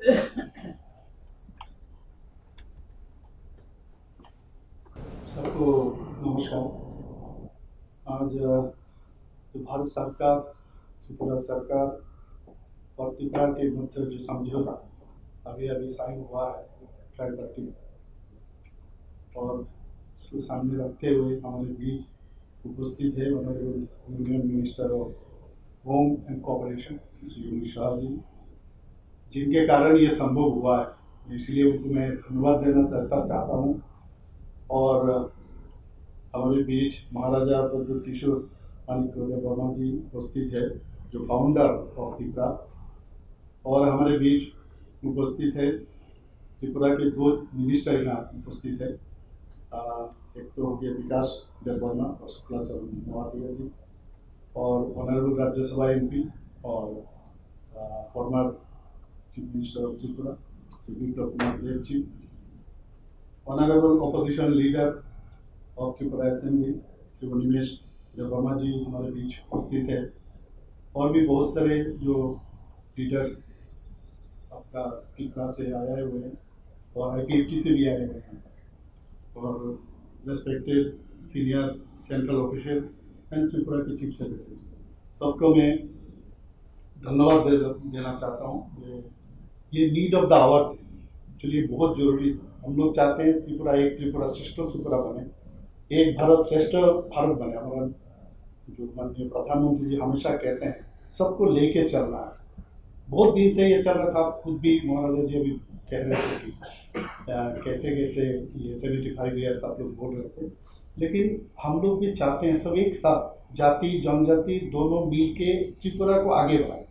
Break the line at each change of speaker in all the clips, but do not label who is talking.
सबको नमस्कार। आज जो भारत सरकार, त्रिपुरा सरकार और त्रिपुरा के मध्य जो समझौता अभी अभी साइन हुआ है ट्राइपार्टी, और उसको सामने रखते हुए हमारे बीच उपस्थित है honourable union minister of home and cooperation Shri Amit Shah ji, जिनके कारण ये संभव हुआ है। इसलिए उनको मैं धन्यवाद देना चाहता हूँ। और हमारे बीच महाराजा प्रद्युत किशोर माणिक्य वर्मा जी उपस्थित है, जो फाउंडर ऑफ त्रिपुरा, और हमारे बीच उपस्थित है त्रिपुरा के दो मिनिस्टर यहाँ उपस्थित है। एक तो हो गया विकास देववर्मा और शुक्लाचरण महोदय जी, और ऑनरेबल राज्यसभा एमपी और former chief minister of Tripura Shri Biplab Kumar Deb ji, honourable opposition leader of Tripura assembly Shri Nimesh Debbarma ji हमारे बीच उपस्थित है, और भी बहुत सारे जो लीडर्स आपका त्रिपुरा से आए हुए हैं और IPFT से भी आए हुए हैं, और respected senior central official and Tripura के चीफ सेक्रेटरी, सबको मैं धन्यवाद देना चाहता हूँ। ये नीड ऑफ द आवर चलिए बहुत जरूरी। हम लोग चाहते हैं त्रिपुरा एक, त्रिपुरा श्रेष्ठ त्रिपुरा बने, एक भारत श्रेष्ठ भारत बने। हमारा जो माननीय प्रधानमंत्री जी हमेशा कहते हैं सबको लेके चलना है। बहुत दिन से ये चल रहा था, खुद भी महाराजा जी अभी कह रहे थे कि कैसे कैसे ये 75 ईयर्स आप लोग बोल रहे थे, लेकिन हम लोग भी चाहते हैं सब एक साथ जाति जनजाति दोनों मिल के त्रिपुरा को आगे बढ़ाए,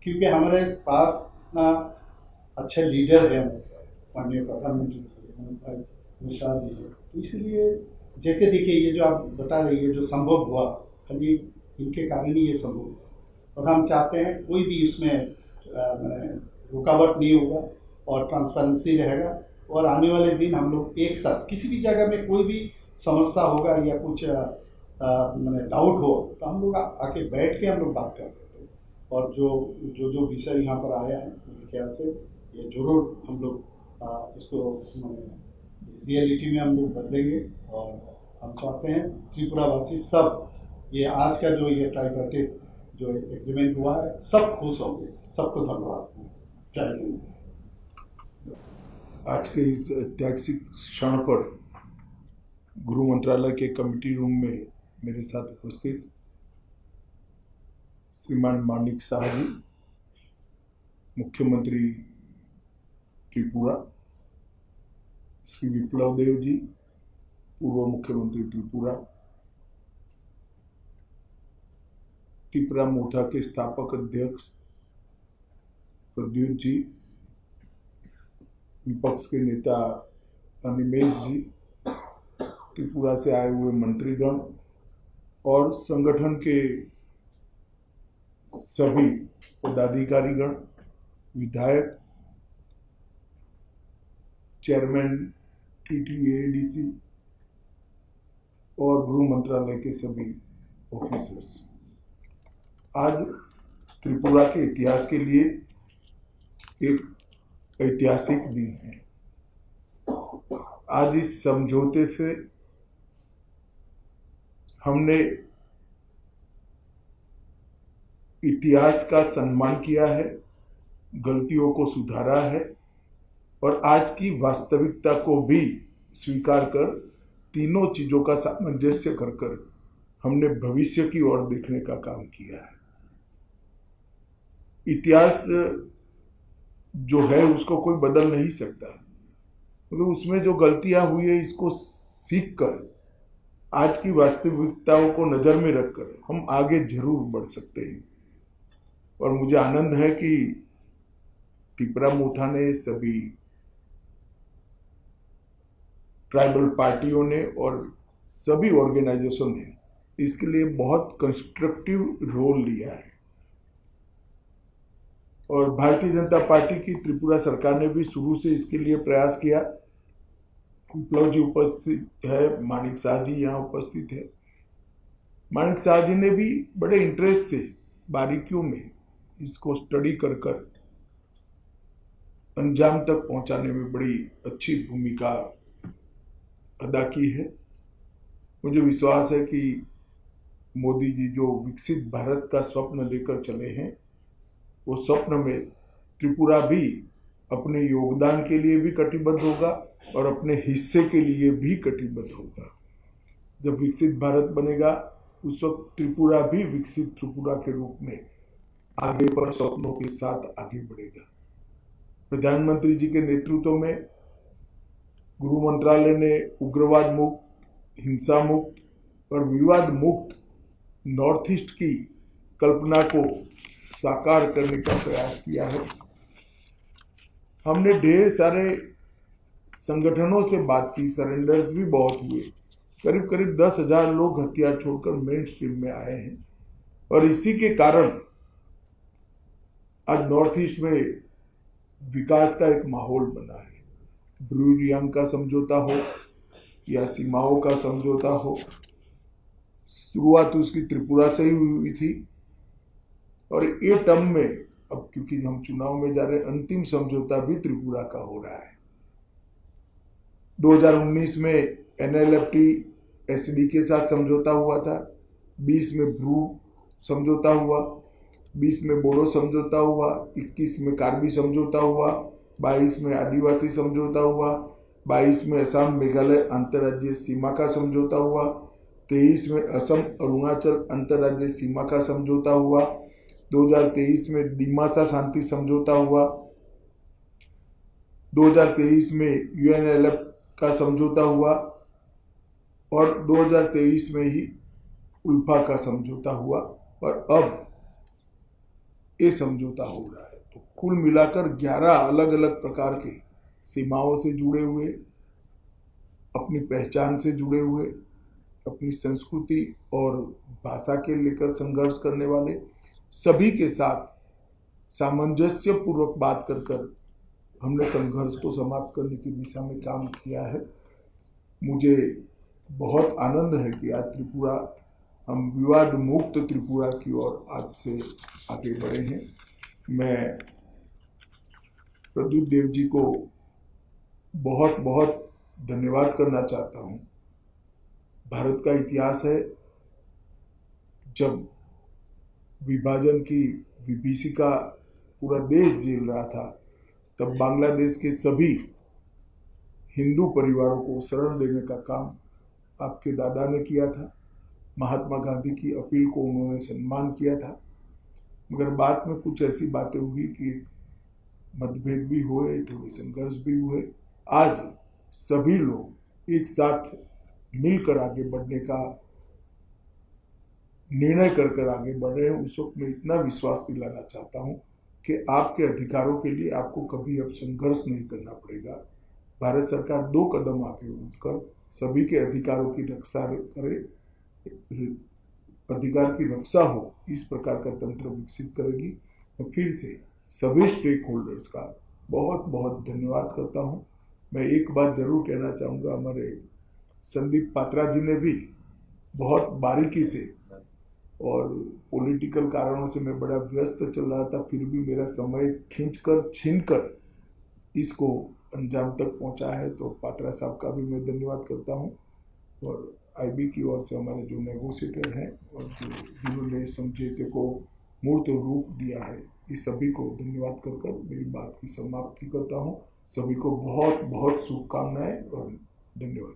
क्योंकि हमारे पास ना अच्छे लीडर हैं माननीय प्रधानमंत्री अमित शाह जी है। तो इसलिए जैसे देखिए ये जो आप बता रही है जो संभव हुआ, खाली इनके कारण ही ये संभव हुआ, और हम चाहते हैं कोई भी इसमें रुकावट नहीं होगा और ट्रांसपेरेंसी रहेगा, और आने वाले दिन हम लोग एक साथ किसी भी जगह में कोई भी समस्या होगा या कुछ डाउट हो तो हम लोग आके बैठ के हम लोग बात कर सकते हैं। और जो विषय यहाँ पर आया है मेरे ख्याल से ये जरूर हम लोग इसको रियलिटी में हम लोग बदलेंगे, और हम चाहते हैं त्रिपुरावासी सब ये आज का जो ये ट्राइपार्टिट जो एग्रीमेंट हुआ है सब खुश होंगे। सबको धन्यवाद। जय हिंद।
आज के इस ऐतिहासिक क्षण पर गृह मंत्रालय के कमेटी रूम में मेरे साथ उपस्थित श्रीमान मानिक शाह जी, मुख्यमंत्री त्रिपुरा, श्री विप्लव देव जी, पूर्व मुख्यमंत्री त्रिपुरा, त्रिपुरा मोर्चा के स्थापक अध्यक्ष प्रद्युत जी, विपक्ष के नेता निमेश जी, त्रिपुरा से आए हुए मंत्रीगण और संगठन के सभी पदाधिकारीगण, विधायक, चेयरमैन TTADC और गृह मंत्रालय के सभी ऑफिसर्स। आज त्रिपुरा के इतिहास के लिए एक ऐतिहासिक दिन है। आज इस समझौते से हमने इतिहास का सम्मान किया है, गलतियों को सुधारा है और आज की वास्तविकता को भी स्वीकार कर तीनों चीजों का सामंजस्य कर हमने भविष्य की ओर देखने का काम किया है। इतिहास जो है उसको कोई बदल नहीं सकता, तो उसमें जो गलतियां हुई है इसको सीख कर आज की वास्तविकताओं को नजर में रखकर हम आगे जरूर बढ़ सकते हैं। और मुझे आनंद है कि त्रिपुरा मोर्चा ने, सभी ट्राइबल पार्टियों ने और सभी ऑर्गेनाइजेशन ने इसके लिए बहुत कंस्ट्रक्टिव रोल लिया है। और भारतीय जनता पार्टी की त्रिपुरा सरकार ने भी शुरू से इसके लिए प्रयास किया। विप्लव जी उपस्थित है, मानिक शाह जी यहाँ उपस्थित है। मानिक शाह जी ने भी बड़े इंटरेस्ट से बारीकियों में इसको स्टडी कर अंजाम तक पहुंचाने में बड़ी अच्छी भूमिका अदा की है। मुझे विश्वास है कि मोदी जी जो विकसित भारत का स्वप्न लेकर चले हैं, वो स्वप्न में त्रिपुरा भी अपने योगदान के लिए भी कटिबद्ध होगा और अपने हिस्से के लिए भी कटिबद्ध होगा। जब विकसित भारत बनेगा उस वक्त त्रिपुरा भी विकसित त्रिपुरा के रूप में आगे पर सपनों के साथ आगे बढ़ेगा। प्रधानमंत्री जी के नेतृत्व में गृह मंत्रालय ने उग्रवाद मुक्त, हिंसा मुक्त और विवाद मुक्त नॉर्थ ईस्ट की कल्पना को साकार करने का प्रयास किया है। हमने ढेर सारे संगठनों से बात की, सरेंडर्स भी बहुत हुए। करीब करीब 10,000 लोग हथियार छोड़कर मेन स्ट्रीम में आए हैं और इसी के कारण आज नॉर्थ ईस्ट में विकास का एक माहौल बना है। ब्रू रियांग का समझौता हो या सीमाओं का समझौता हो, शुरुआत उसकी त्रिपुरा से ही हुई थी और ये टर्म में अब क्योंकि हम चुनाव में जा रहे हैं, अंतिम समझौता भी त्रिपुरा का हो रहा है। 2019 में एनएलएफटी एसडी के साथ समझौता हुआ था, 20 में ब्रू समझौता हुआ, 20 में बोडो समझौता हुआ, 21 में कार्बी समझौता हुआ, 22 में आदिवासी समझौता हुआ, 22 में असम मेघालय अंतर्राज्यीय सीमा का समझौता हुआ, 23 में असम अरुणाचल अंतर्राज्यीय सीमा का समझौता हुआ, 2023 में दिमासा शांति समझौता हुआ, 2023 में यूएनएलएफ का समझौता हुआ और 2023 में ही उल्फा का समझौता हुआ और अब ये समझौता हो रहा है। तो कुल मिलाकर 11 अलग अलग प्रकार के सीमाओं से जुड़े हुए, अपनी पहचान से जुड़े हुए, अपनी संस्कृति और भाषा के लेकर संघर्ष करने वाले सभी के साथ सामंजस्य पूर्वक बात कर हमने संघर्ष को समाप्त करने की दिशा में काम किया है। मुझे बहुत आनंद है कि आज त्रिपुरा, हम विवाद मुक्त त्रिपुरा की ओर आज से आगे बढ़े हैं। मैं प्रदीप देव जी को बहुत बहुत धन्यवाद करना चाहता हूँ। भारत का इतिहास है, जब विभाजन की विभीषिका पूरा देश झेल रहा था, तब बांग्लादेश के सभी हिंदू परिवारों को शरण देने का काम आपके दादा ने किया था। महात्मा गांधी की अपील को उन्होंने सम्मान किया था, मगर बाद में कुछ ऐसी बातें हुई कि मतभेद भी हुए, थोड़े संघर्ष भी हुए। आज सभी लोग एक साथ मिलकर आगे बढ़ने का निर्णय कर आगे बढ़ रहे हैं। उस वक्त मैं इतना विश्वास दिलाना चाहता हूं कि आपके अधिकारों के लिए आपको कभी अब संघर्ष नहीं करना पड़ेगा। भारत सरकार 2 कदम आगे उठकर सभी के अधिकारों की रक्षा करे, अधिकार की रक्षा हो, इस प्रकार का तंत्र विकसित करेगी। मैं फिर से सभी स्टेक होल्डर्स का बहुत बहुत धन्यवाद करता हूं। मैं एक बात जरूर कहना चाहूँगा, हमारे संदीप पात्रा जी ने भी बहुत बारीकी से, और पॉलिटिकल कारणों से मैं बड़ा व्यस्त चल रहा था, फिर भी मेरा समय छीनकर इसको अंजाम तक पहुंचा है, तो पात्रा साहब का भी मैं धन्यवाद करता हूं। और आईबी की ओर से हमारे जो नेगोशिएटर हैं और जिन्होंने समझौते को मूर्त रूप दिया है, इस सभी को धन्यवाद कर मेरी बात की समाप्ति करता हूं। सभी को बहुत बहुत शुभकामनाएं और धन्यवाद।